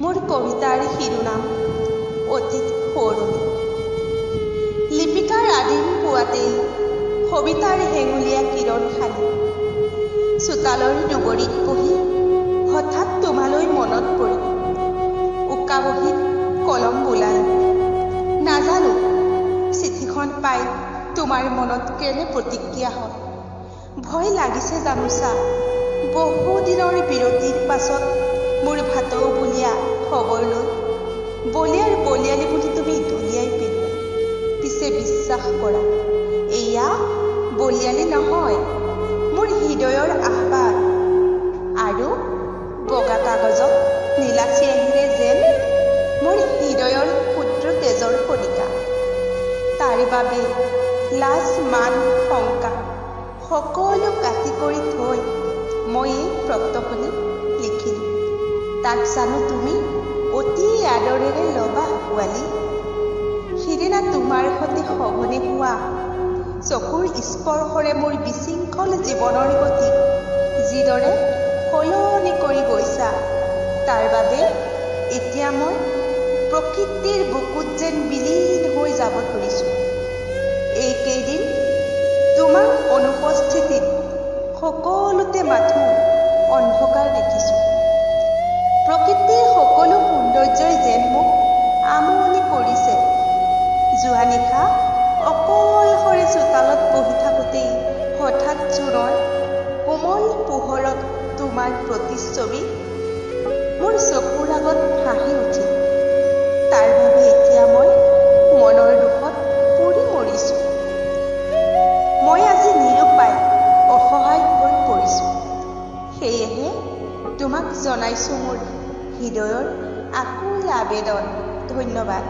মোৰ কবিতাৰ শিৰোনাম অতীত সোঁৱৰণি। লিপিকাৰ আদিম পুৱাতেই সবিতাৰ হেঙুলীয়া কিৰণ খালি চোতালৰ দুবৰিত বহি হঠাৎ তোমালৈ মনত পৰিল। উকা বহীত কলম বোলাল। নাজানো চিঠিখন পাই তোমাৰ মনত কেনে প্ৰতিক্ৰিয়া হয়। ভয় লাগিছে জানোচা, বহুদিনৰ বিৰতিৰ পাছত মোৰ ভাটৌ বুলিয়া খবৰ লৈ বলিয়াৰ বলিয়ালি বুলি তুমি দলিয়াই পেলোৱা। পিছে বিশ্বাস কৰা, এয়া বলিয়ালি নহয়, মোৰ হৃদয়ৰ আহ্বান। আৰু বগা কাগজত নীলা চিয়াহীৰে যেন মোৰ হৃদয়ৰ ক্ষুদ্ৰ তেজৰ কণিকা। তাৰ বাবে লাজ মান শংকা সকলো কাটি কৰি থৈ মই এই পত্ৰখনি লিখিলোঁ। তাক জানো তুমি অতি আদৰেৰে ল'বা পোৱালি। সিদিনা তোমাৰ সৈতে সঘনে হোৱা চকুৰ স্পৰ্শৰে মোৰ বিশৃংখল জীৱনৰ গতি যিদৰে সলনি কৰি গৈছা, তাৰ বাবে এতিয়া মই প্ৰকৃতিৰ বুকুত যেন বিলীন হৈ যাব ধৰিছোঁ। এইকেইদিন তোমাৰ অনুপস্থিতিত সকলোতে মাথো অন্ধকাৰ দেখিছোঁ। প্ৰকৃতিৰ সকলো সৌন্দৰ্যই যেন মোক আমনি কৰিছে। যোৱা নিশা অকলশৰে চোতালত বহি থাকোঁতেই হঠাৎ জোনৰ কোমল পোহৰত তোমাৰ প্ৰতিচ্ছবি মোৰ চকুৰ আগত ভাহি উঠিল। তাৰ বাবে এতিয়া মই মনৰ দুখত পুৰি মৰিছোঁ। মই আজি নিৰুপায় অসহায় হৈ পৰিছোঁ। সেয়েহে তোমাক জনাইছোঁ মোৰ হৃদয়ৰ আকুল আবেদন। ধন্যবাদ।